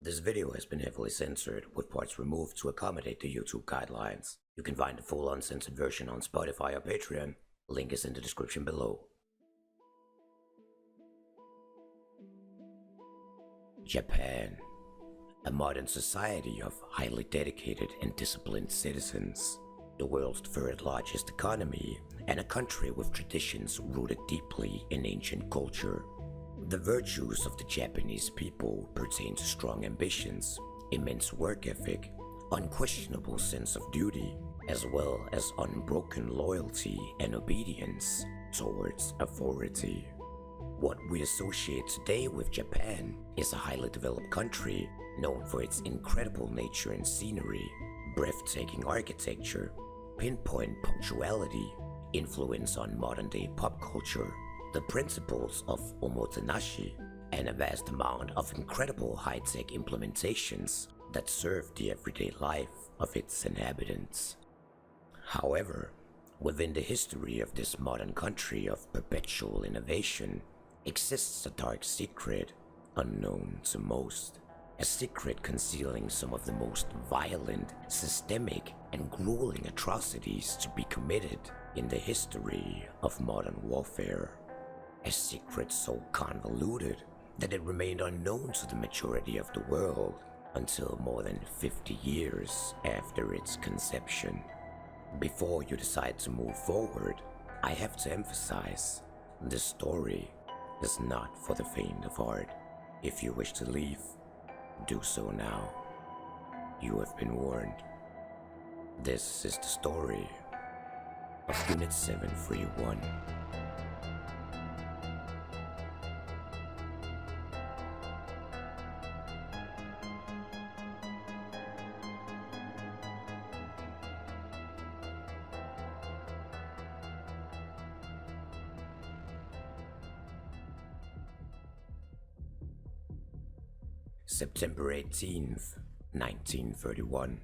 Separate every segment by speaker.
Speaker 1: This video has been heavily censored, with parts removed to accommodate the YouTube guidelines. You can find the full uncensored version on Spotify or Patreon. Link is in the description below. Japan. A modern society of highly dedicated and disciplined citizens. The world's third largest economy, and a country with traditions rooted deeply in ancient culture. The virtues of the Japanese people pertain to strong ambitions, immense work ethic, unquestionable sense of duty, as well as unbroken loyalty and obedience towards authority. What we associate today with Japan is a highly developed country known for its incredible nature and scenery, breathtaking architecture, pinpoint punctuality, influence on modern-day pop culture, the principles of omotenashi, and a vast amount of incredible high-tech implementations that serve the everyday life of its inhabitants. However, within the history of this modern country of perpetual innovation exists a dark secret unknown to most, a secret concealing some of the most violent, systemic, and grueling atrocities to be committed in the history of modern warfare. A secret so convoluted that it remained unknown to the majority of the world until more than 50 years after its conception. Before you decide to move forward, I have to emphasize, this story is not for the faint of heart. If you wish to leave, do so now. You have been warned. This is the story of Unit 731. September 18th, 1931.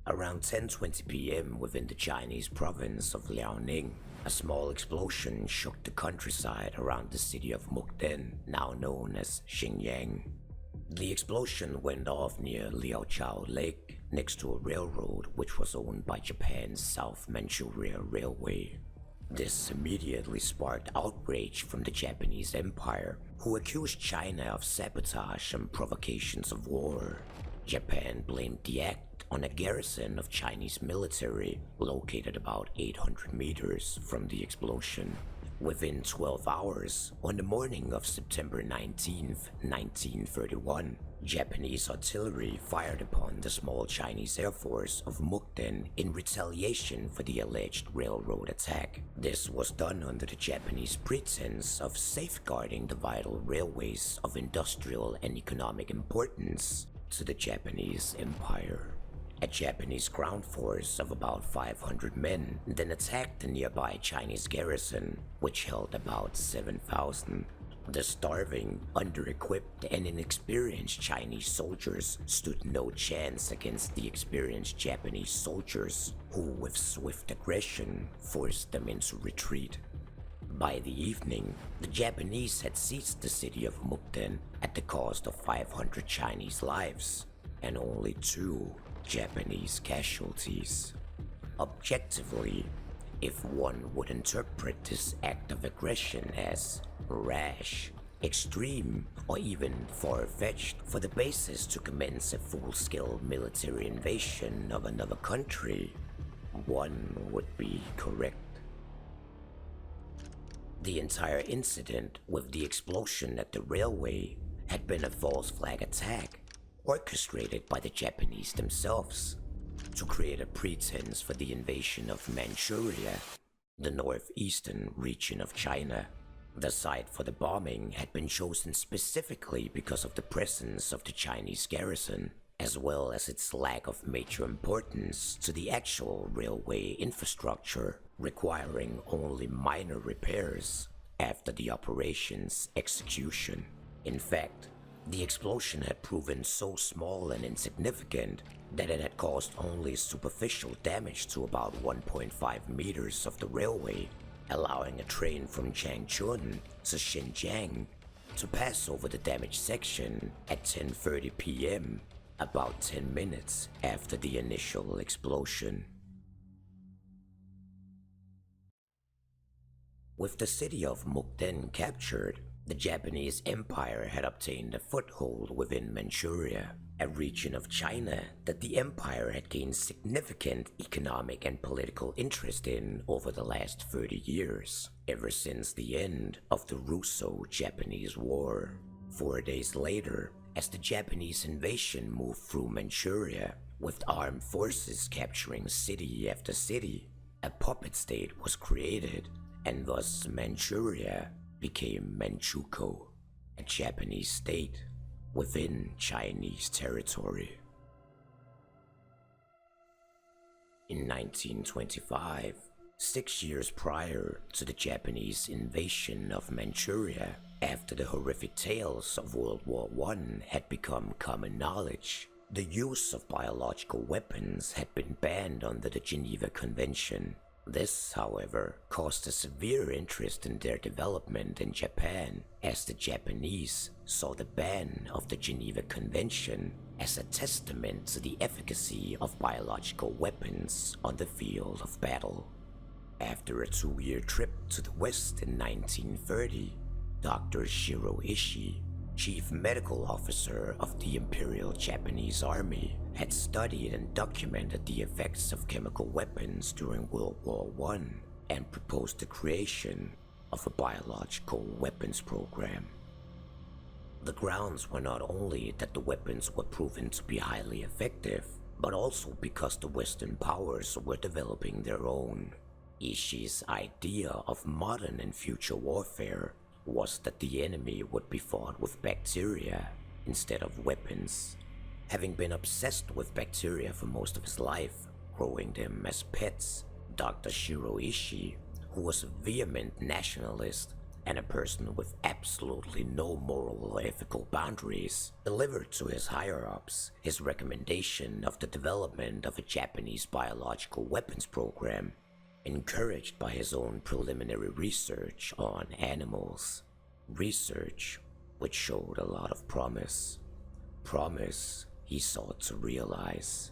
Speaker 1: Around 10:20 p.m. within the Chinese province of Liaoning, a small explosion shook the countryside around the city of Mukden, now known as Xinjiang. The explosion went off near Liaochao Lake, next to a railroad which was owned by Japan's South Manchuria Railway. This immediately sparked outrage from the Japanese Empire, who accused China of sabotage and provocations of war. Japan blamed the act on a garrison of Chinese military located about 800 meters from the explosion. Within 12 hours, on the morning of September 19th, 1931, Japanese artillery fired upon the small Chinese Air Force of Mukden in retaliation for the alleged railroad attack. This was done under the Japanese pretense of safeguarding the vital railways of industrial and economic importance to the Japanese Empire. A Japanese ground force of about 500 men then attacked the nearby Chinese garrison, which held about 7,000. The starving, under-equipped, and inexperienced Chinese soldiers stood no chance against the experienced Japanese soldiers, who with swift aggression forced them into retreat. By the evening, the Japanese had seized the city of Mukden at the cost of 500 Chinese lives, and only 2 Japanese casualties. Objectively, if one would interpret this act of aggression as rash, extreme, or even far-fetched for the basis to commence a full-scale military invasion of another country, one would be correct. The entire incident with the explosion at the railway had been a false flag attack orchestrated by the Japanese themselves to create a pretense for the invasion of Manchuria, the northeastern region of China. The site for the bombing had been chosen specifically because of the presence of the Chinese garrison, as well as its lack of major importance to the actual railway infrastructure, requiring only minor repairs after the operation's execution. In fact, the explosion had proven so small and insignificant that it had caused only superficial damage to about 1.5 meters of the railway, allowing a train from Changchun to Xinjiang to pass over the damaged section at 10:30 p.m., about 10 minutes after the initial explosion. With the city of Mukden captured, the Japanese Empire had obtained a foothold within Manchuria, a region of China that the empire had gained significant economic and political interest in over the last 30 years, ever since the end of the Russo-Japanese War. 4 days later, as the Japanese invasion moved through Manchuria, with armed forces capturing city after city, a puppet state was created, and thus Manchuria became Manchukuo, a Japanese state within Chinese territory. In 1925, 6 years prior to the Japanese invasion of Manchuria, after the horrific tales of World War I had become common knowledge, the use of biological weapons had been banned under the Geneva Convention. This, however, caused a severe interest in their development in Japan, as the Japanese saw the ban of the Geneva Convention as a testament to the efficacy of biological weapons on the field of battle. After a 2-year trip to the West in 1930, Dr. Shiro Ishii, Chief Medical Officer of the Imperial Japanese Army, had studied and documented the effects of chemical weapons during World War I and proposed the creation of a biological weapons program. The grounds were not only that the weapons were proven to be highly effective, but also because the Western powers were developing their own. Ishii's idea of modern and future warfare was that the enemy would be fought with bacteria instead of weapons. Having been obsessed with bacteria for most of his life, growing them as pets, Dr. Shiro Ishii, who was a vehement nationalist and a person with absolutely no moral or ethical boundaries, delivered to his higher-ups his recommendation of the development of a Japanese biological weapons program, encouraged by his own preliminary research on animals. Research which showed a lot of promise. Promise he sought to realize.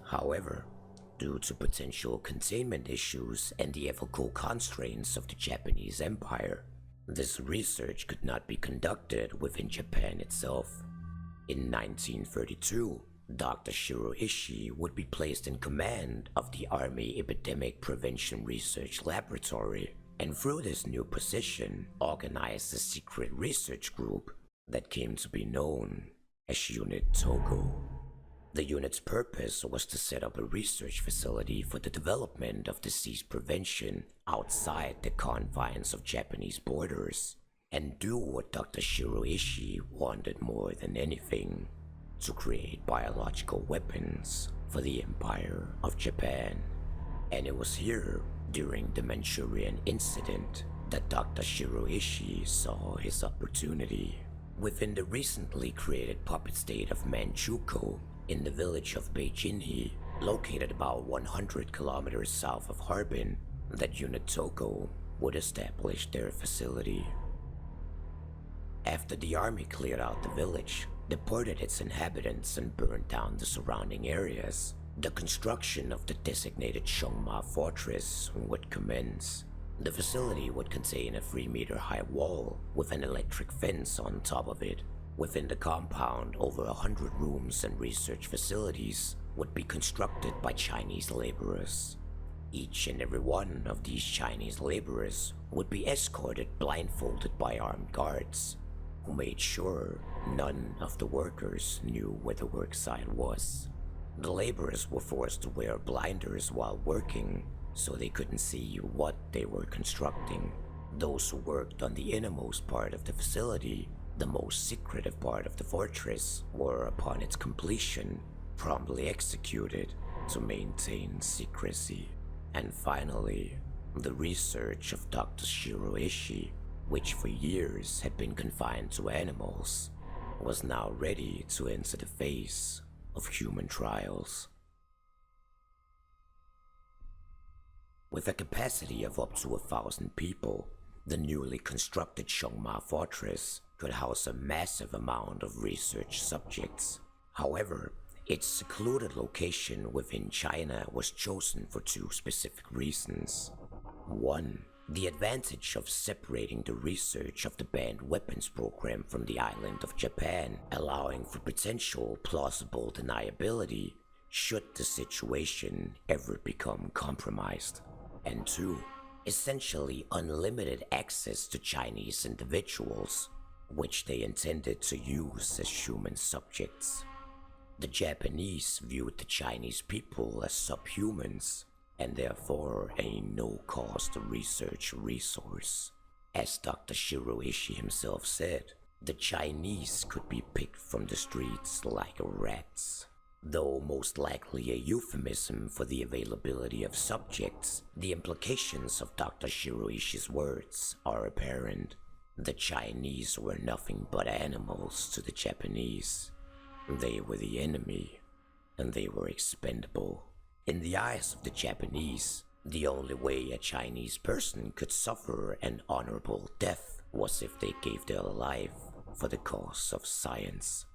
Speaker 1: However, due to potential containment issues and the ethical constraints of the Japanese Empire, this research could not be conducted within Japan itself. In 1932, Dr. Shiro Ishii would be placed in command of the Army Epidemic Prevention Research Laboratory, and through this new position, organized a secret research group that came to be known as Unit Togo. The unit's purpose was to set up a research facility for the development of disease prevention outside the confines of Japanese borders, and do what Dr. Shiro Ishii wanted more than anything: to create biological weapons for the Empire of Japan. And it was here, during the Manchurian incident, that Dr. Shiro Ishii saw his opportunity. Within the recently created puppet state of Manchukuo, in the village of Beijinhe, located about 100 kilometers south of Harbin, that Unit Togo would establish their facility. After the army cleared out the village, deported its inhabitants and burned down the surrounding areas, the construction of the designated Zhongma fortress would commence. The facility would contain a 3-meter-high wall with an electric fence on top of it. Within the compound, over 100 rooms and research facilities would be constructed by Chinese laborers. Each and every one of these Chinese laborers would be escorted blindfolded by armed guards, who made sure none of the workers knew where the worksite was. The laborers were forced to wear blinders while working, so they couldn't see what they were constructing. Those who worked on the innermost part of the facility, the most secretive part of the fortress, were, upon its completion, promptly executed to maintain secrecy. And finally, the research of Dr. Shiro Ishii, which for years had been confined to animals, was now ready to enter the phase of human trials. With a capacity of up to 1,000 people, The newly constructed Zhongma fortress could house a massive amount of research subjects. However, its secluded location within China was chosen for two specific reasons. One, the advantage of separating the research of the banned weapons program from the island of Japan, allowing for potential plausible deniability should the situation ever become compromised. And two, essentially unlimited access to Chinese individuals, which they intended to use as human subjects. The Japanese viewed the Chinese people as subhumans, and therefore a no-cost research resource. As Dr. Shiroishi himself said, the Chinese could be picked from the streets like rats. Though most likely a euphemism for the availability of subjects, the implications of Dr. Shiroishi's words are apparent. The Chinese were nothing but animals to the Japanese. They were the enemy, and they were expendable. In the eyes of the Japanese, the only way a Chinese person could suffer an honorable death was if they gave their life for the cause of science.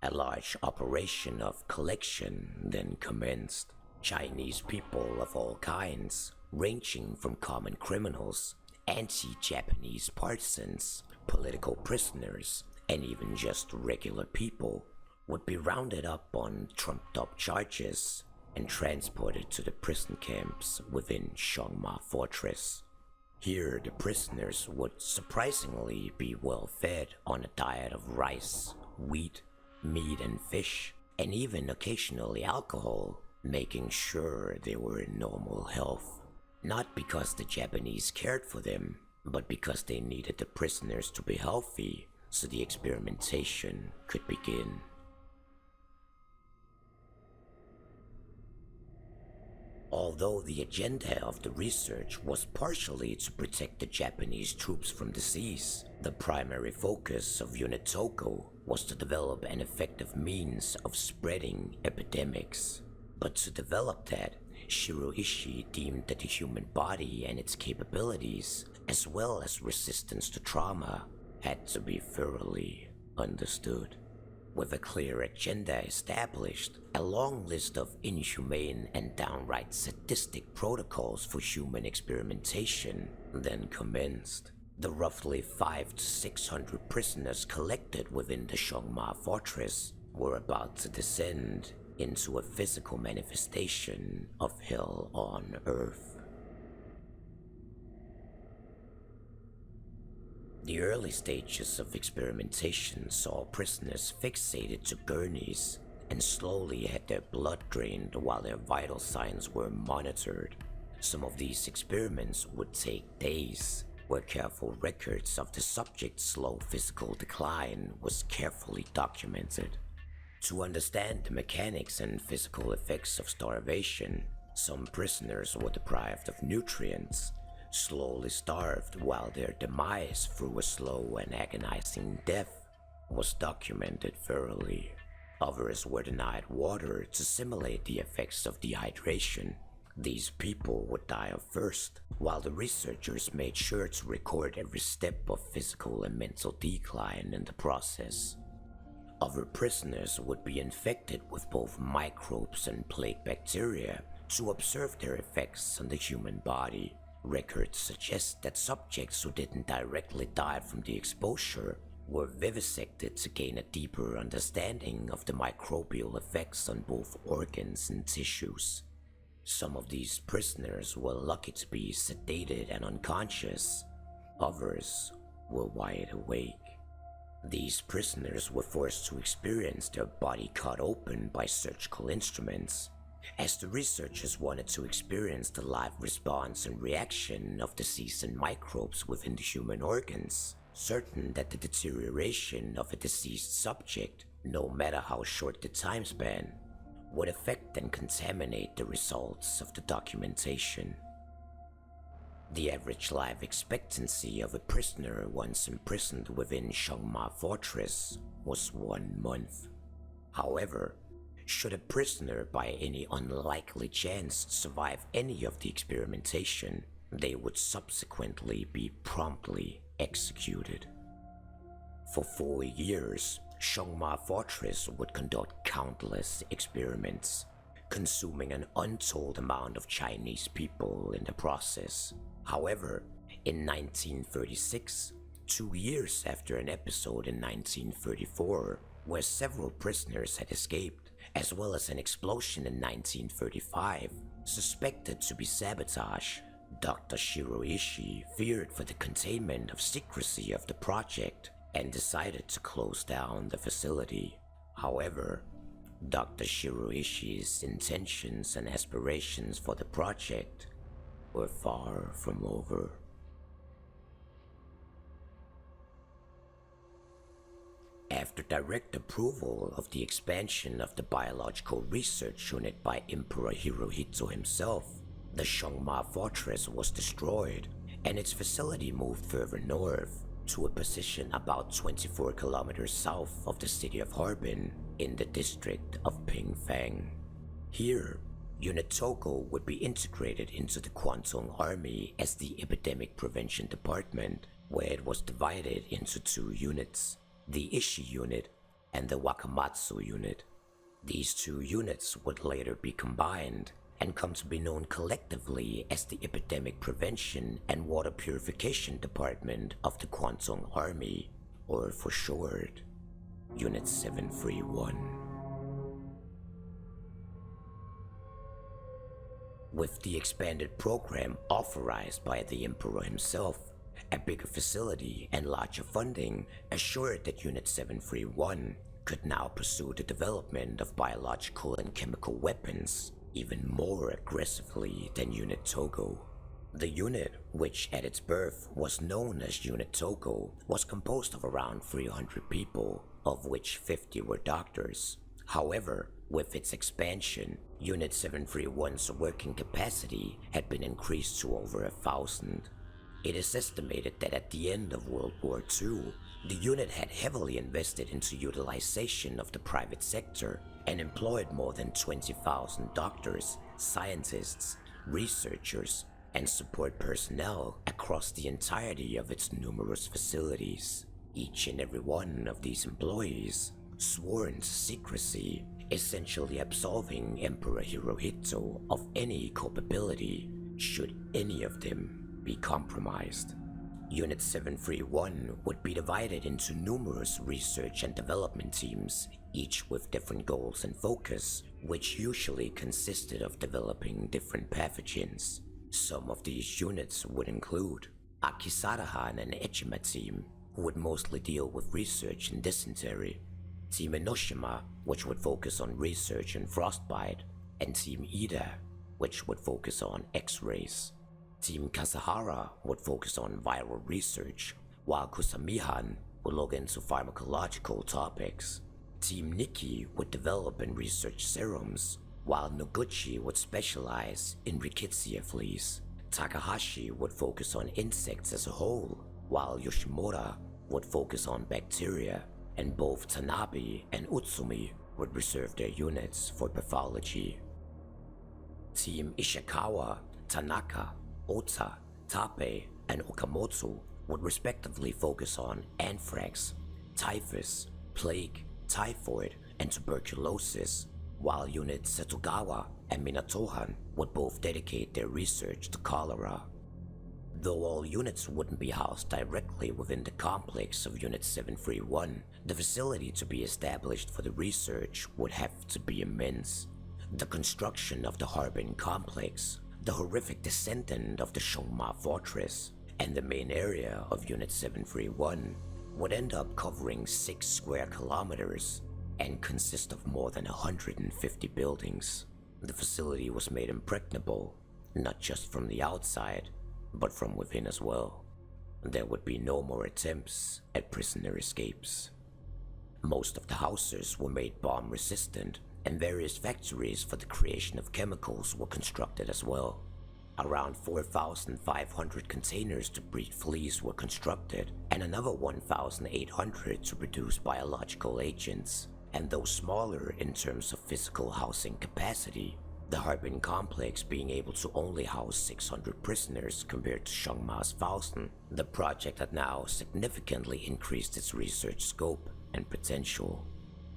Speaker 1: A large operation of collection then commenced. Chinese people of all kinds, ranging from common criminals, anti-Japanese partisans, political prisoners, and even just regular people, would be rounded up on trumped-up charges and transported to the prison camps within Zhongma Fortress. Here, the prisoners would surprisingly be well fed on a diet of rice, wheat, meat and fish, and even occasionally alcohol, making sure they were in normal health. Not because the Japanese cared for them, but because they needed the prisoners to be healthy so the experimentation could begin. Although the agenda of the research was partially to protect the Japanese troops from disease, the primary focus of Unit Togo was to develop an effective means of spreading epidemics. But to develop that, Shiroishi deemed that the human body and its capabilities, as well as resistance to trauma, had to be thoroughly understood. With a clear agenda established, a long list of inhumane and downright sadistic protocols for human experimentation then commenced. The roughly 500 to 600 prisoners collected within the Zhongma fortress were about to descend into a physical manifestation of hell on earth. The early stages of experimentation saw prisoners fixated to gurneys and slowly had their blood drained while their vital signs were monitored. Some of these experiments would take days, where careful records of the subject's slow physical decline was carefully documented. To understand the mechanics and physical effects of starvation, some prisoners were deprived of nutrients, slowly starved, while their demise through a slow and agonizing death was documented thoroughly. Others were denied water to simulate the effects of dehydration. These people would die of thirst, while the researchers made sure to record every step of physical and mental decline in the process. Other prisoners would be infected with both microbes and plague bacteria to observe their effects on the human body. Records suggest that subjects who didn't directly die from the exposure were vivisected to gain a deeper understanding of the microbial effects on both organs and tissues. Some of these prisoners were lucky to be sedated and unconscious. Others were wide awake. These prisoners were forced to experience their body cut open by surgical instruments, as the researchers wanted to experience the live response and reaction of disease and microbes within the human organs, certain that the deterioration of a diseased subject, no matter how short the time span, would affect and contaminate the results of the documentation. The average life expectancy of a prisoner once imprisoned within Zhongma Fortress was 1 month. However, should a prisoner by any unlikely chance survive any of the experimentation, they would subsequently be promptly executed. For 4 years, Zhongma Fortress would conduct countless experiments, consuming an untold amount of Chinese people in the process. However, in 1936, 2 years after an episode in 1934, where several prisoners had escaped, as well as an explosion in 1935, suspected to be sabotage, Dr. Shiroishi feared for the containment of secrecy of the project and decided to close down the facility. However, Dr. Shiroishi's intentions and aspirations for the project were far from over. After direct approval of the expansion of the Biological Research Unit by Emperor Hirohito himself, the Zhongma Fortress was destroyed and its facility moved further north to a position about 24 kilometers south of the city of Harbin in the district of Pingfang. Here, Unit Togo would be integrated into the Kwantung Army as the Epidemic Prevention Department, where it was divided into 2 units, the Ishi Unit and the Wakamatsu Unit. These 2 units would later be combined and come to be known collectively as the Epidemic Prevention and Water Purification Department of the Kwantung Army, or for short, Unit 731. With the expanded program authorized by the Emperor himself, a bigger facility and larger funding assured that Unit 731 could now pursue the development of biological and chemical weapons even more aggressively than Unit Togo. The unit, which at its birth was known as Unit Togo, was composed of around 300 people, of which 50 were doctors. However, with its expansion, Unit 731's working capacity had been increased to over 1,000. It is estimated that at the end of World War II, the unit had heavily invested into utilization of the private sector and employed more than 20,000 doctors, scientists, researchers, and support personnel across the entirety of its numerous facilities. Each and every one of these employees sworn to secrecy, essentially absolving Emperor Hirohito of any culpability should any of them be compromised. Unit 731 would be divided into numerous research and development teams, each with different goals and focus, which usually consisted of developing different pathogens. Some of these units would include Akisarahan and Ejima team, who would mostly deal with research in dysentery, Team Enoshima, which would focus on research in frostbite, and Team Ida, which would focus on X-rays. Team Kasahara would focus on viral research, while Kusamihan would look into pharmacological topics. Team Nikki would develop and research serums, while Noguchi would specialize in rickettsia fleas. Takahashi would focus on insects as a whole, while Yoshimura would focus on bacteria, and both Tanabe and Utsumi would reserve their units for pathology. Team Ishikawa, Tanaka, Ota, Tape, and Okamoto would respectively focus on anthrax, typhus, plague, typhoid, and tuberculosis, while units Setogawa and Minatohan would both dedicate their research to cholera. Though all units wouldn't be housed directly within the complex of Unit 731, the facility to be established for the research would have to be immense. The construction of the Harbin complex, the horrific descendant of the Zhongma Fortress, and the main area of Unit 731 would end up covering 6 square kilometers and consist of more than 150 buildings. The facility was made impregnable, not just from the outside, but from within as well. There would be no more attempts at prisoner escapes. Most of the houses were made bomb resistant, and various factories for the creation of chemicals were constructed as well. Around 4,500 containers to breed fleas were constructed, and another 1,800 to produce biological agents. And though smaller in terms of physical housing capacity, The Harbin complex being able to only house 600 prisoners compared to Zhongma's 1,000, the project had now significantly increased its research scope and potential.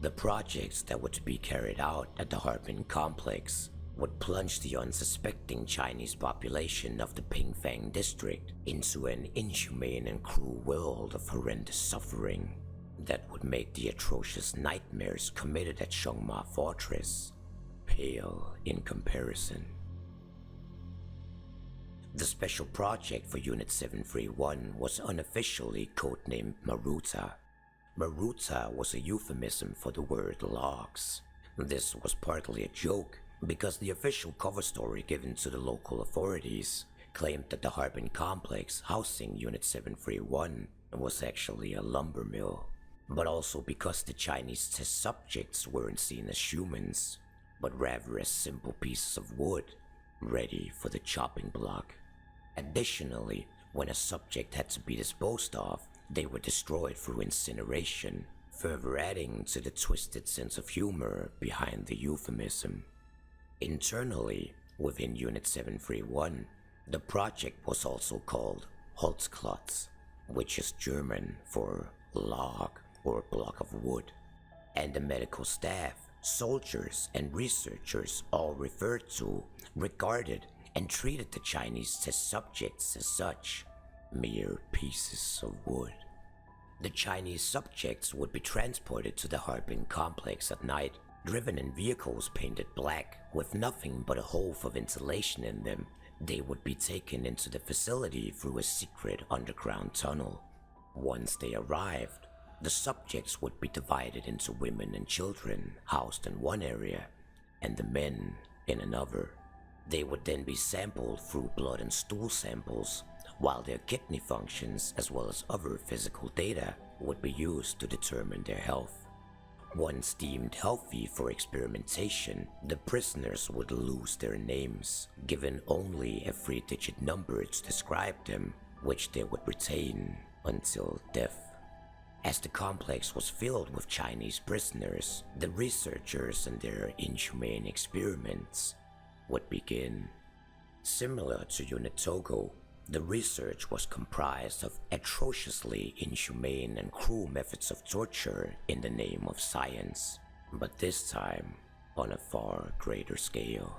Speaker 1: The projects that were to be carried out at the Harbin complex would plunge the unsuspecting Chinese population of the Pingfang district into an inhumane and cruel world of horrendous suffering that would make the atrocious nightmares committed at Zhongma Fortress pale in comparison. The special project for Unit 731 was unofficially codenamed Maruta. Maruta was a euphemism for the word LARA'S. This was partly a joke because the official cover story given to the local authorities claimed that the Harbin complex housing Unit 731 was actually a lumber mill, but also because the Chinese test subjects weren't seen as humans, but rather as simple pieces of wood ready for the chopping block. Additionally, when a subject had to be disposed of, they were destroyed through incineration, further adding to the twisted sense of humor behind the euphemism. Internally, within Unit 731, the project was also called Holzklotz, which is German for log or block of wood, and the medical staff, soldiers, and researchers all referred to, regarded, and treated the Chinese test subjects as such, mere pieces of wood. The Chinese subjects would be transported to the Harbin complex at night, driven in vehicles painted black with nothing but a hole for ventilation in them. They would be taken into the facility through a secret underground tunnel. Once they arrived, the subjects would be divided into women and children housed in one area and the men in another. They would then be sampled through blood and stool samples, while their kidney functions as well as other physical data would be used to determine their health. Once deemed healthy for experimentation, the prisoners would lose their names, given only a 3-digit number to describe them, which they would retain until death. As the complex was filled with Chinese prisoners, the researchers and their inhumane experiments would begin. Similar to Unit Togo, the research was comprised of atrociously inhumane and cruel methods of torture in the name of science, but this time on a far greater scale.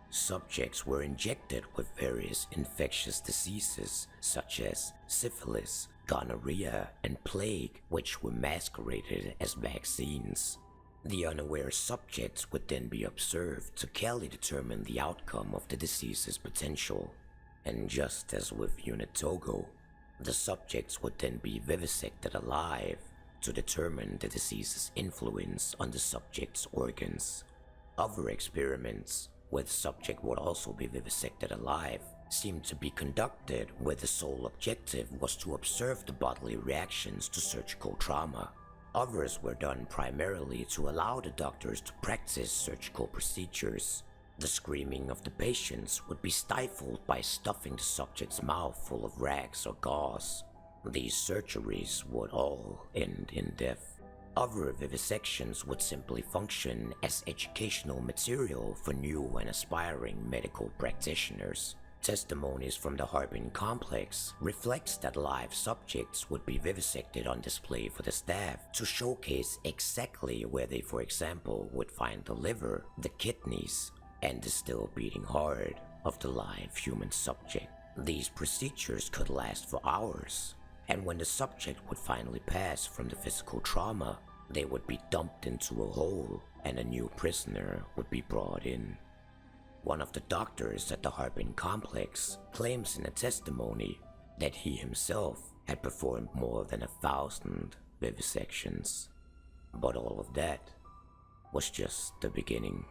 Speaker 1: Subjects were injected with various infectious diseases such as syphilis, gonorrhea, and plague, which were masqueraded as vaccines. The unaware subjects would then be observed to clearly determine the outcome of the disease's potential. And just as with Unit Togo, the subjects would then be vivisected alive to determine the disease's influence on the subject's organs. Other experiments, where the subject would also be vivisected alive, seemed to be conducted where the sole objective was to observe the bodily reactions to surgical trauma. Others were done primarily to allow the doctors to practice surgical procedures. The screaming of the patients would be stifled by stuffing the subject's mouth full of rags or gauze. These surgeries would all end in death. Other vivisections would simply function as educational material for new and aspiring medical practitioners. Testimonies from the Harbin complex reflects that live subjects would be vivisected on display for the staff to showcase exactly where they, for example, would find the liver, the kidneys, and the still beating heart of the live human subject. These procedures could last for hours, and when the subject would finally pass from the physical trauma, they would be dumped into a hole and a new prisoner would be brought in. One of the doctors at the Harbin complex claims in a testimony that he himself had performed more than 1,000 vivisections. But all of that was just the beginning.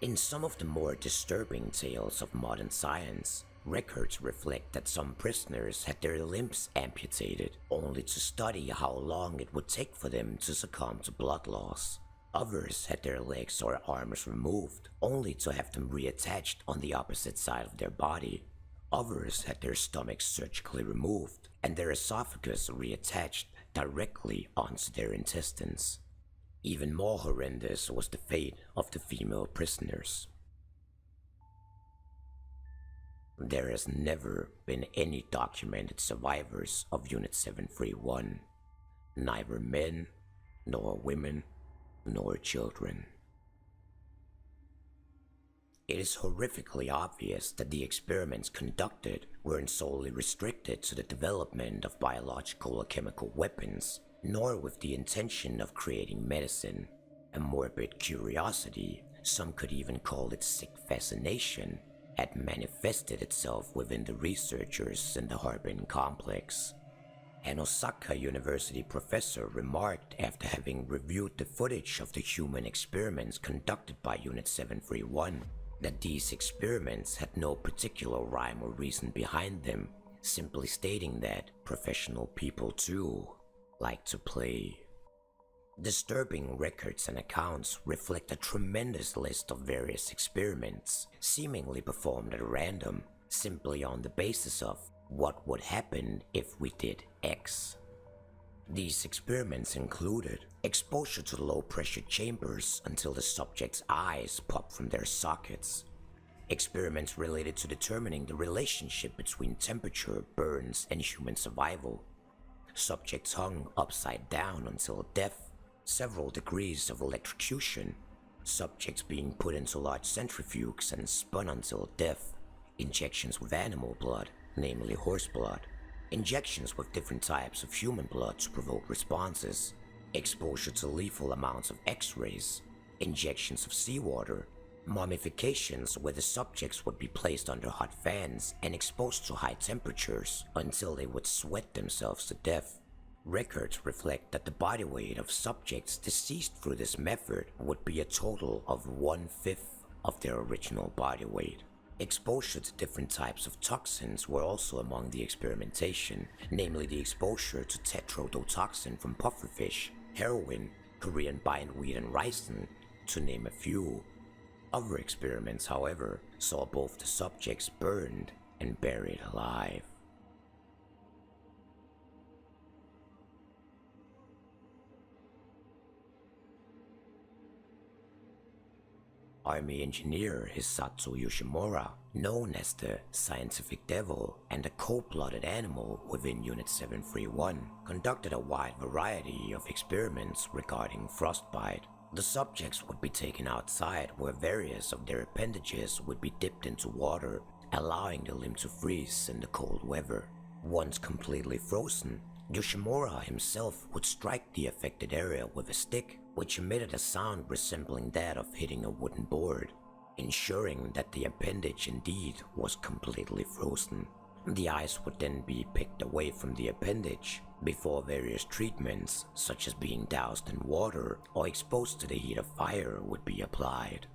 Speaker 1: In some of the more disturbing tales of modern science, records reflect that some prisoners had their limbs amputated only to study how long it would take for them to succumb to blood loss. Others had their legs or arms removed only to have them reattached on the opposite side of their body. Others had their stomachs surgically removed and their esophagus reattached directly onto their intestines. Even more horrendous was the fate of the female prisoners. There has never been any documented survivors of Unit 731, neither men, nor women, nor children. It is horrifically obvious that the experiments conducted weren't solely restricted to the development of biological or chemical weapons, nor with the intention of creating medicine. A morbid curiosity, some could even call it sick fascination, had manifested itself within the researchers in the Harbin complex. An Osaka University professor remarked after having reviewed the footage of the human experiments conducted by Unit 731 that these experiments had no particular rhyme or reason behind them, simply stating that professional people too like to play. Disturbing records and accounts reflect a tremendous list of various experiments, seemingly performed at random, simply on the basis of what would happen if we did X. These experiments included exposure to low-pressure chambers until the subject's eyes pop from their sockets, experiments related to determining the relationship between temperature, burns, and human survival, subjects hung upside down until death, several degrees of electrocution, subjects being put into large centrifuges and spun until death, injections with animal blood, namely horse blood, injections with different types of human blood to provoke responses, exposure to lethal amounts of X-rays, injections of seawater, mummifications where the subjects would be placed under hot fans and exposed to high temperatures until they would sweat themselves to death. Records reflect that the body weight of subjects deceased through this method would be a total of 1/5 of their original body weight. Exposure to different types of toxins were also among the experimentation, namely the exposure to tetrodotoxin from pufferfish, heroin, Korean bindweed and ricin, to name a few. Other experiments, however, saw both the subjects burned and buried alive. Army engineer Hisato Yoshimura, known as the Scientific Devil and a cold-blooded animal within Unit 731, conducted a wide variety of experiments regarding frostbite. The subjects would be taken outside where various of their appendages would be dipped into water, allowing the limb to freeze in the cold weather. Once completely frozen, Yoshimura himself would strike the affected area with a stick, which emitted a sound resembling that of hitting a wooden board, ensuring that the appendage indeed was completely frozen. The ice would then be picked away from the appendage before various treatments, such as being doused in water or exposed to the heat of fire, would be applied.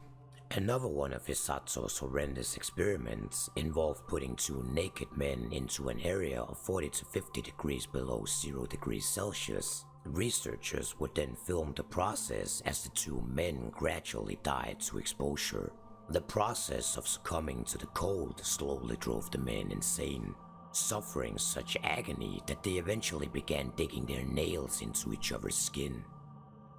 Speaker 1: Another one of Hisato's horrendous experiments involved putting two naked men into an area of 40 to 50 degrees below 0 degrees Celsius. Researchers would then film the process as the two men gradually died to exposure. The process of succumbing to the cold slowly drove the men insane, suffering such agony that they eventually began digging their nails into each other's skin.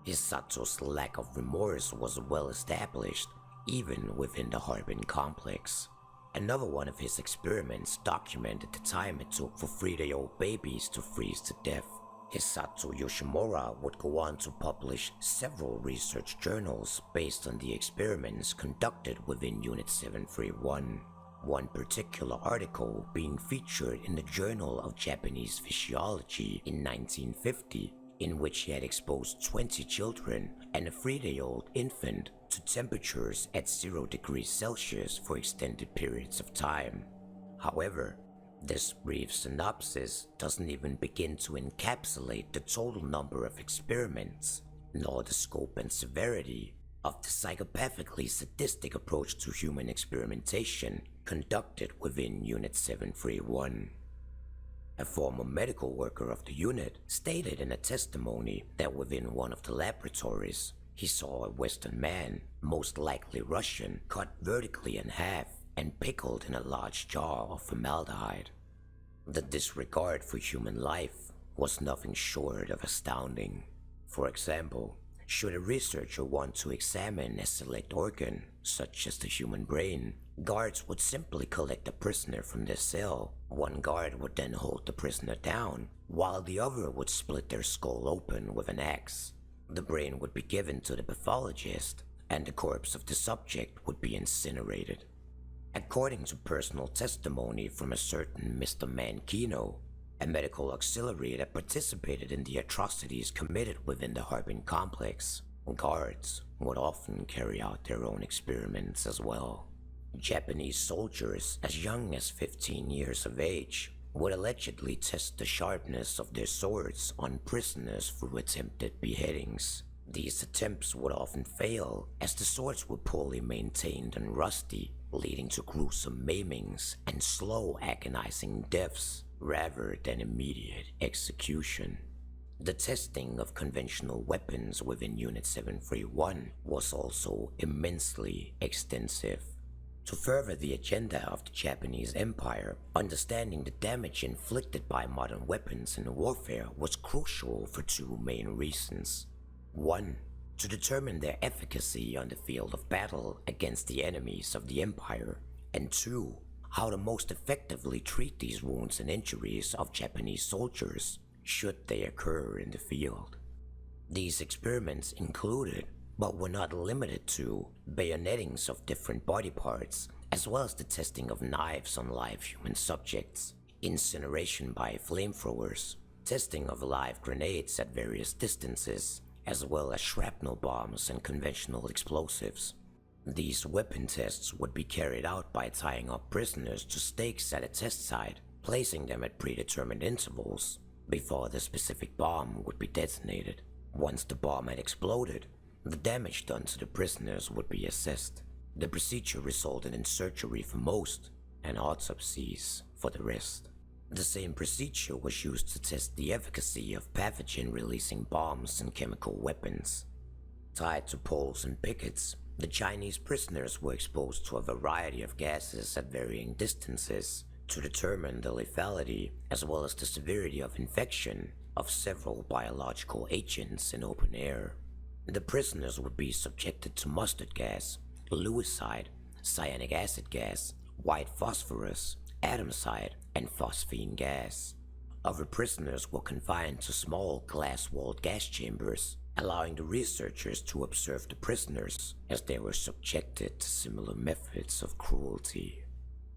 Speaker 1: Hisato's lack of remorse was well established, even within the Harbin complex. Another one of his experiments documented the time it took for 3-day-old babies to freeze to death. Hisato Yoshimura would go on to publish several research journals based on the experiments conducted within Unit 731. One particular article being featured in the Journal of Japanese Physiology in 1950, in which he had exposed 20 children and a 3-day-old infant to temperatures at 0 degrees Celsius for extended periods of time. However, this brief synopsis doesn't even begin to encapsulate the total number of experiments, nor the scope and severity of the psychopathically sadistic approach to human experimentation conducted within Unit 731. A former medical worker of the unit stated in a testimony that within one of the laboratories, he saw a Western man, most likely Russian, cut vertically in half and pickled in a large jar of formaldehyde. The disregard for human life was nothing short of astounding. For example, Should a researcher want to examine a select organ, such as the human brain, guards would simply collect the prisoner from their cell. One guard would then hold the prisoner down, while the other would split their skull open with an axe. The brain would be given to the pathologist, and the corpse of the subject would be incinerated. According to personal testimony from a certain Mr. Manchukuo, a medical auxiliary that participated in the atrocities committed within the Harbin complex, guards would often carry out their own experiments as well. Japanese soldiers as young as 15 years of age would allegedly test the sharpness of their swords on prisoners through attempted beheadings. These attempts would often fail, as the swords were poorly maintained and rusty, leading to gruesome maimings and slow, agonizing deaths rather than immediate execution. The testing of conventional weapons within Unit 731 was also immensely extensive. To further the agenda of the Japanese Empire, understanding the damage inflicted by modern weapons in warfare was crucial for two main reasons. One, to determine their efficacy on the field of battle against the enemies of the Empire, and two, how to most effectively treat these wounds and injuries of Japanese soldiers should they occur in the field. These experiments included, but were not limited to, bayonettings of different body parts, as well as the testing of knives on live human subjects, incineration by flamethrowers, testing of live grenades at various distances, as well as shrapnel bombs and conventional explosives. These weapon tests would be carried out by tying up prisoners to stakes at a test site, placing them at predetermined intervals before the specific bomb would be detonated. Once the bomb had exploded, the damage done to the prisoners would be assessed. The procedure resulted in surgery for most and autopsies for the rest. The same procedure was used to test the efficacy of pathogen-releasing bombs and chemical weapons. Tied to poles and pickets, the Chinese prisoners were exposed to a variety of gases at varying distances to determine the lethality as well as the severity of infection of several biological agents in open air. The prisoners would be subjected to mustard gas, lewisite, cyanic acid gas, white phosphorus, atomsite, and phosphine gas. Other prisoners were confined to small glass-walled gas chambers, allowing the researchers to observe the prisoners as they were subjected to similar methods of cruelty.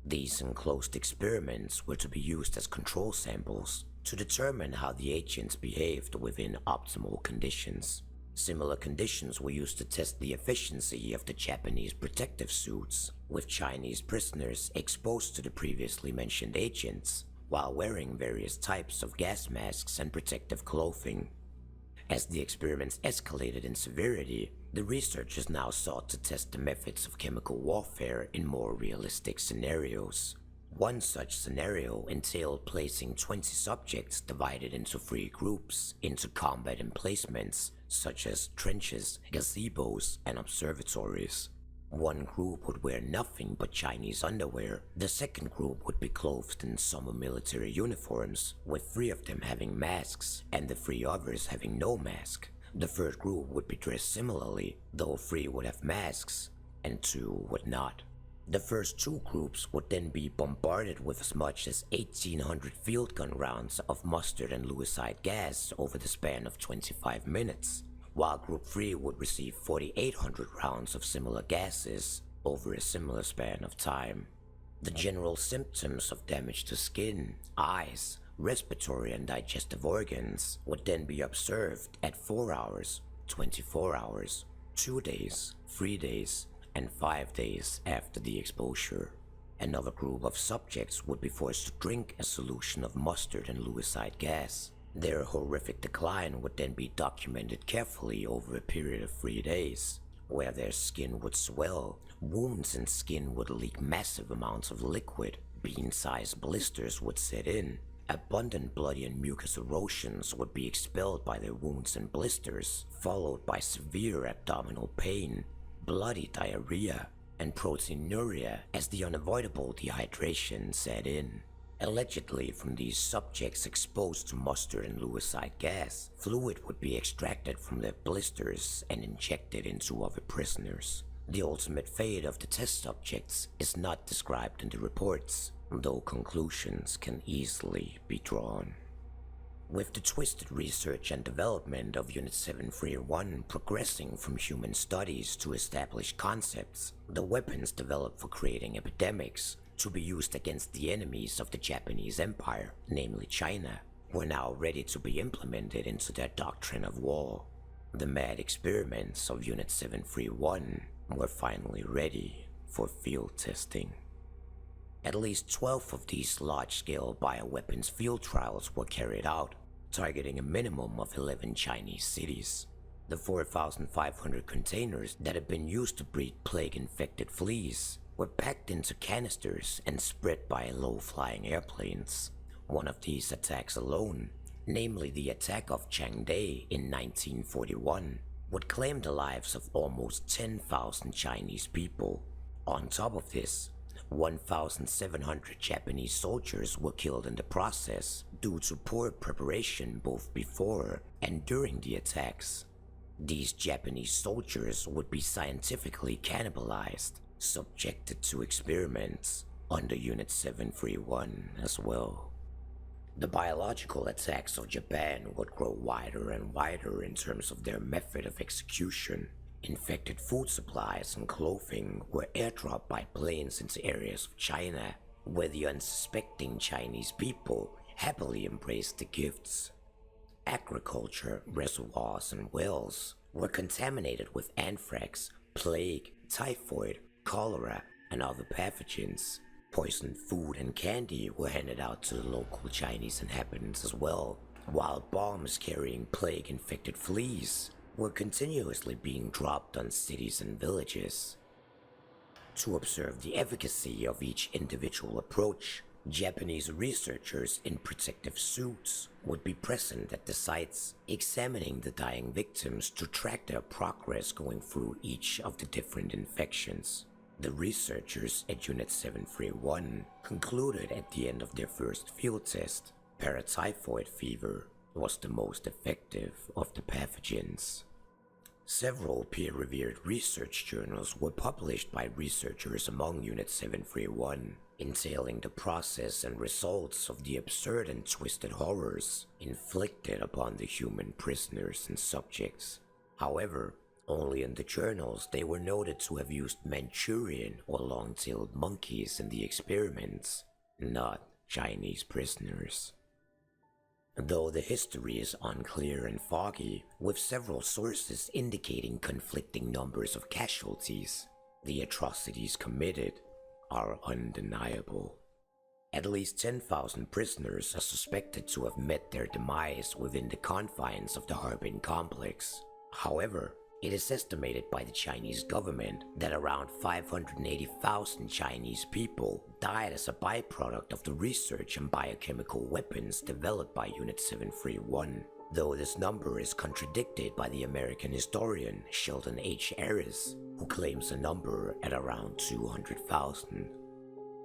Speaker 1: These enclosed experiments were to be used as control samples to determine how the agents behaved within optimal conditions. Similar conditions were used to test the efficiency of the Japanese protective suits, with Chinese prisoners exposed to the previously mentioned agents while wearing various types of gas masks and protective clothing. As the experiments escalated in severity, the researchers now sought to test the methods of chemical warfare in more realistic scenarios. One such scenario entailed placing 20 subjects divided into 3 groups into combat emplacements such as trenches, gazebos, and observatories. One group would wear nothing but Chinese underwear, the second group would be clothed in summer military uniforms, with 3 of them having masks and the 3 others having no mask. The third group would be dressed similarly, though 3 would have masks and 2 would not. The first 2 groups would then be bombarded with as much as 1,800 field gun rounds of mustard and lewisite gas over the span of 25 minutes, while Group 3 would receive 4,800 rounds of similar gases over a similar span of time. The general symptoms of damage to skin, eyes, respiratory and digestive organs would then be observed at 4 hours, 24 hours, 2 days, 3 days, and 5 days after the exposure. Another group of subjects would be forced to drink a solution of mustard and lewisite gas. Their horrific decline would then be documented carefully over a period of 3 days, where their skin would swell, wounds and skin would leak massive amounts of liquid, bean-sized blisters would set in, abundant bloody and mucus erosions would be expelled by their wounds and blisters, followed by severe abdominal pain, bloody diarrhea, and proteinuria as the unavoidable dehydration set in. Allegedly, from these subjects exposed to mustard and Lewisite gas, fluid would be extracted from their blisters and injected into other prisoners. The ultimate fate of the test subjects is not described in the reports, though conclusions can easily be drawn. With the twisted research and development of Unit 731 progressing from human studies to established concepts, the weapons developed for creating epidemics to be used against the enemies of the Japanese Empire, namely China, were now ready to be implemented into their doctrine of war. The mad experiments of Unit 731 were finally ready for field testing. At least 12 of these large-scale bioweapons field trials were carried out, targeting a minimum of 11 Chinese cities. The 4,500 containers that had been used to breed plague-infected fleas were packed into canisters and spread by low-flying airplanes. One of these attacks alone, namely the attack of Changde in 1941, would claim the lives of almost 10,000 Chinese people. On top of this, 1,700 Japanese soldiers were killed in the process due to poor preparation both before and during the attacks. These Japanese soldiers would be scientifically cannibalized, subjected to experiments under Unit 731 as well. The biological attacks of Japan would grow wider and wider in terms of their method of execution. Infected food supplies and clothing were airdropped by planes into areas of China, where the unsuspecting Chinese people happily embraced the gifts. Agriculture, reservoirs, and wells were contaminated with anthrax, plague, typhoid, cholera, and other pathogens. Poisoned food and candy were handed out to the local Chinese inhabitants as well, while bombs carrying plague-infected fleas were continuously being dropped on cities and villages. To observe the efficacy of each individual approach, Japanese researchers in protective suits would be present at the sites, examining the dying victims to track their progress going through each of the different infections. The researchers at Unit 731 concluded at the end of their first field test, paratyphoid fever was the most effective of the pathogens. Several peer-reviewed research journals were published by researchers among Unit 731, entailing the process and results of the absurd and twisted horrors inflicted upon the human prisoners and subjects. However, only in the journals they were noted to have used Manchurian or long-tailed monkeys in the experiments, not Chinese prisoners. Though the history is unclear and foggy, with several sources indicating conflicting numbers of casualties, the atrocities committed are undeniable. At least 10,000 prisoners are suspected to have met their demise within the confines of the Harbin complex. However, it is estimated by the Chinese government that around 580,000 Chinese people died as a byproduct of the research on biochemical weapons developed by Unit 731, though this number is contradicted by the American historian Sheldon H. Harris, who claims a number at around 200,000.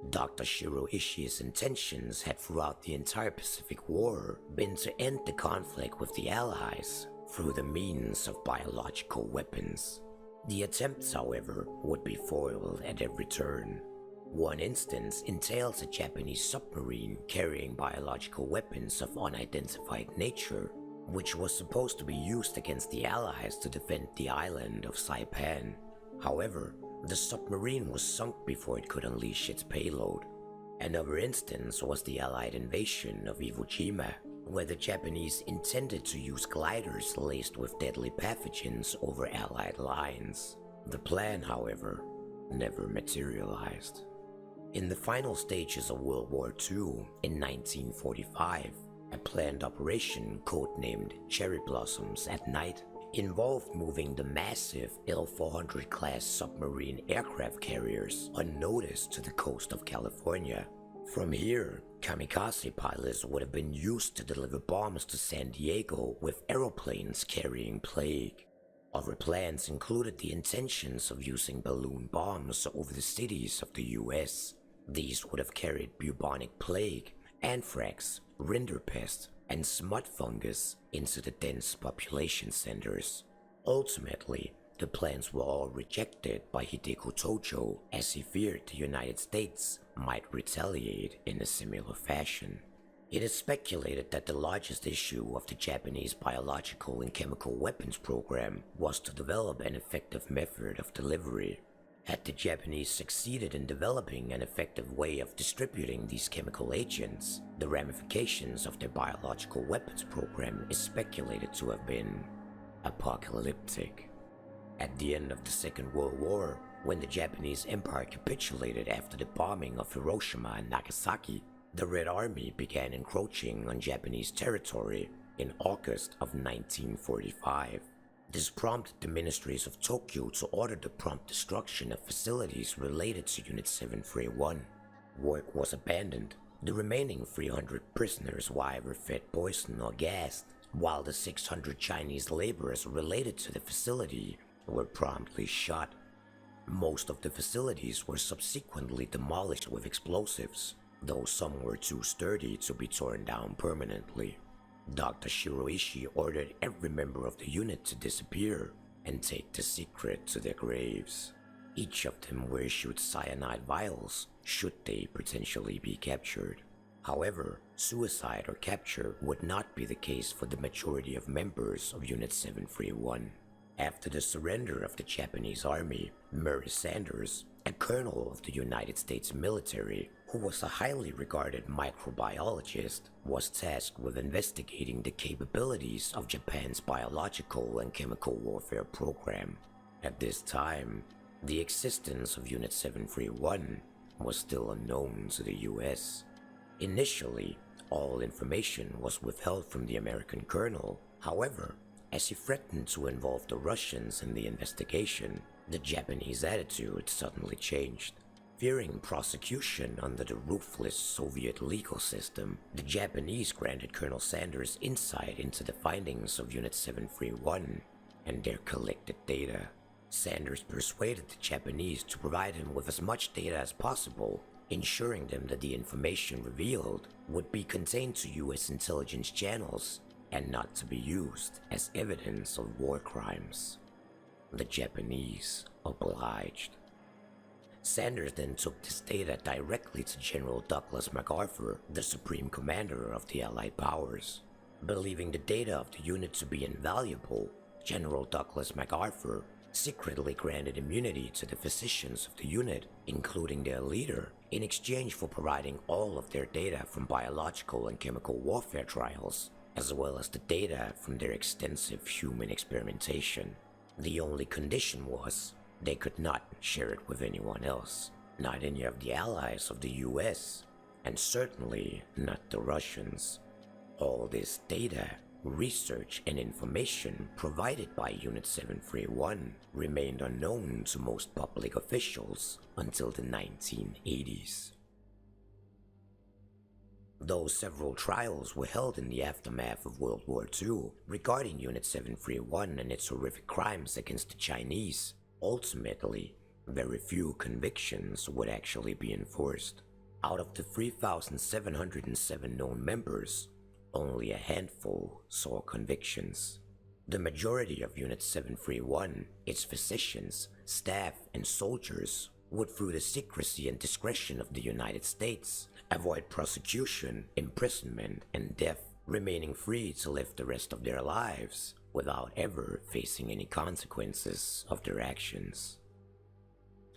Speaker 1: Dr. Shiro Ishii's intentions had throughout the entire Pacific War been to end the conflict with the Allies through the means of biological weapons. The attempts, however, would be foiled at every turn. One instance entails a Japanese submarine carrying biological weapons of unidentified nature, which was supposed to be used against the Allies to defend the island of Saipan. However, the submarine was sunk before it could unleash its payload. Another instance was the Allied invasion of Iwo Jima, where the Japanese intended to use gliders laced with deadly pathogens over Allied lines. The plan, however, never materialized. In the final stages of World War II, in 1945, a planned operation codenamed Cherry Blossoms at Night involved moving the massive L-400 class submarine aircraft carriers unnoticed to the coast of California. From here, kamikaze pilots would have been used to deliver bombs to San Diego with aeroplanes carrying plague. Other plans included the intentions of using balloon bombs over the cities of the US. These would have carried bubonic plague anthrax, rinderpest, and smut fungus into the dense population centers. Ultimately, the plans were all rejected by Hideko Tojo as he feared the United States might retaliate in a similar fashion. It is speculated that the largest issue of the Japanese biological and chemical weapons program was to develop an effective method of delivery. Had the Japanese succeeded in developing an effective way of distributing these chemical agents, the ramifications of their biological weapons program is speculated to have been apocalyptic. At the end of the Second World War, when the Japanese Empire capitulated after the bombing of Hiroshima and Nagasaki, the Red Army began encroaching on Japanese territory in August of 1945. This prompted the ministries of Tokyo to order the prompt destruction of facilities related to Unit 731. Work was abandoned. The remaining 300 prisoners were either fed poison or gassed, while the 600 Chinese laborers related to the facility were promptly shot. Most of the facilities were subsequently demolished with explosives, though some were too sturdy to be torn down permanently. Dr. Shiroishi ordered every member of the unit to disappear and take the secret to their graves. Each of them were issued cyanide vials should they potentially be captured. However, suicide or capture would not be the case for the majority of members of Unit 731. After the surrender of the Japanese army, Murray Sanders, a colonel of the United States military, who was a highly regarded microbiologist, was tasked with investigating the capabilities of Japan's biological and chemical warfare program. At this time, the existence of Unit 731 was still unknown to the US. Initially, all information was withheld from the American colonel. However, as he threatened to involve the Russians in the investigation, the Japanese attitude suddenly changed. Fearing prosecution under the ruthless Soviet legal system, the Japanese granted Colonel Sanders insight into the findings of Unit 731 and their collected data. Sanders persuaded the Japanese to provide him with as much data as possible, ensuring them that the information revealed would be contained to US intelligence channels and not to be used as evidence of war crimes. The Japanese obliged. Sanders then took this data directly to General Douglas MacArthur, the Supreme Commander of the Allied Powers. Believing the data of the unit to be invaluable, General Douglas MacArthur secretly granted immunity to the physicians of the unit, including their leader, in exchange for providing all of their data from biological and chemical warfare trials, as well as the data from their extensive human experimentation. The only condition was they could not share it with anyone else, not any of the allies of the US, and certainly not the Russians. All this data, research, and information provided by Unit 731 remained unknown to most public officials until the 1980s. Though several trials were held in the aftermath of World War II regarding Unit 731 and its horrific crimes against the Chinese, ultimately, very few convictions would actually be enforced. Out of the 3,707 known members, only a handful saw convictions. The majority of Unit 731, its physicians, staff, and soldiers would, through the secrecy and discretion of the United States, avoid prosecution, imprisonment, and death, remaining free to live the rest of their lives without ever facing any consequences of their actions.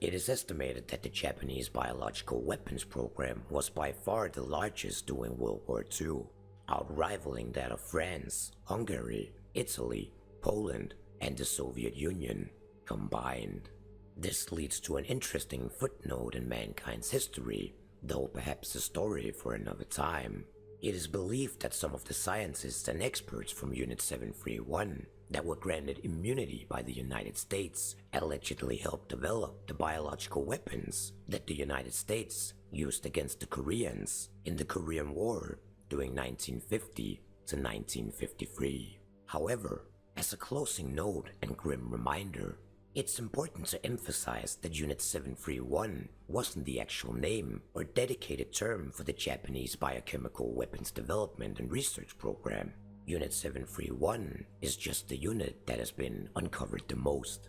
Speaker 1: It is estimated that the Japanese biological weapons program was by far the largest during World War II, outrivaling that of France, Hungary, Italy, Poland, and the Soviet Union combined. This leads to an interesting footnote in mankind's history, though perhaps a story for another time. It is believed that some of the scientists and experts from Unit 731 that were granted immunity by the United States allegedly helped develop the biological weapons that the United States used against the Koreans in the Korean War during 1950 to 1953. However, as a closing note and grim reminder, It's important to emphasize that Unit 731 wasn't the actual name or dedicated term for the Japanese biochemical weapons development and research program. Unit 731 is just the unit that has been uncovered the most.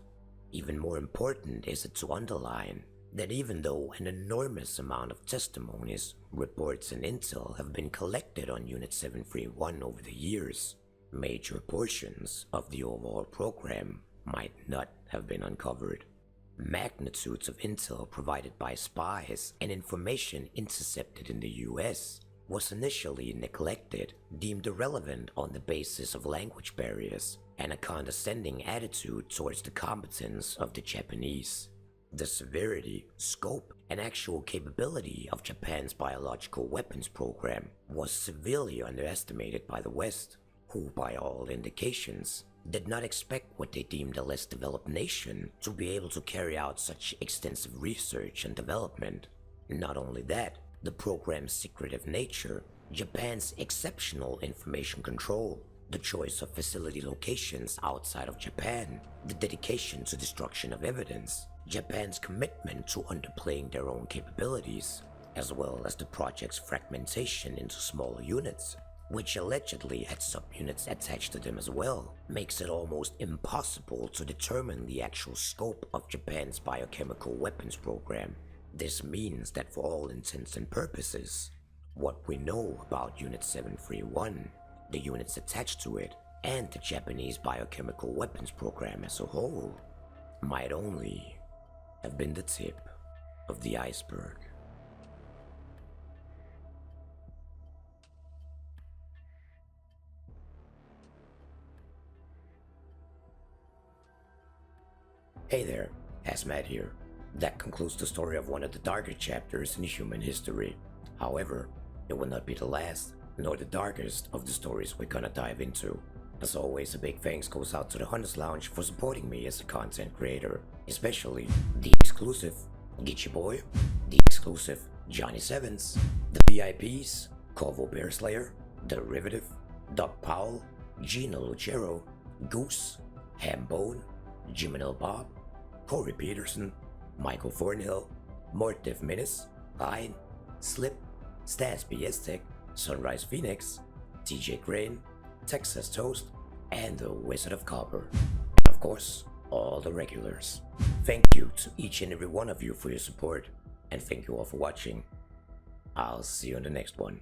Speaker 1: Even more important is it to underline that even though an enormous amount of testimonies, reports and intel have been collected on Unit 731 over the years, major portions of the overall program might not have been uncovered. Magnitudes of intel provided by spies and information intercepted in the US was initially neglected, deemed irrelevant on the basis of language barriers and a condescending attitude towards the competence of the Japanese. The severity, scope, and actual capability of Japan's biological weapons program was severely underestimated by the West, who, by all indications, did not expect what they deemed a less developed nation to be able to carry out such extensive research and development. Not only that, the program's secretive nature, Japan's exceptional information control, the choice of facility locations outside of Japan, the dedication to destruction of evidence, Japan's commitment to underplaying their own capabilities, as well as the project's fragmentation into smaller units, which allegedly had subunits attached to them as well, makes it almost impossible to determine the actual scope of Japan's biochemical weapons program. This means that for all intents and purposes, what we know about Unit 731, the units attached to it, and the Japanese biochemical weapons program as a whole, might only have been the tip of the iceberg. Hey there, Hazmat here. That concludes the story of one of the darker chapters in human history. However, it will not be the last, nor the darkest of the stories we're gonna dive into. As always, a big thanks goes out to the Hunters Lounge for supporting me as a content creator, especially the exclusive Gitchy Boy, the exclusive Johnny Sevens, the VIPs, Corvo Bearslayer, Derivative, Doc Powell, Gina Lucero, Goose, Hambone, Jiminal Bob, Corey Peterson, Michael Thornhill, Mortiv Minis, Hein, Slip, Stas Biestek, Sunrise Phoenix, TJ Crane, Texas Toast, and the Wizard of Copper. And of course, all the regulars. Thank you to each and every one of you for your support, and thank you all for watching. I'll see you in the next one.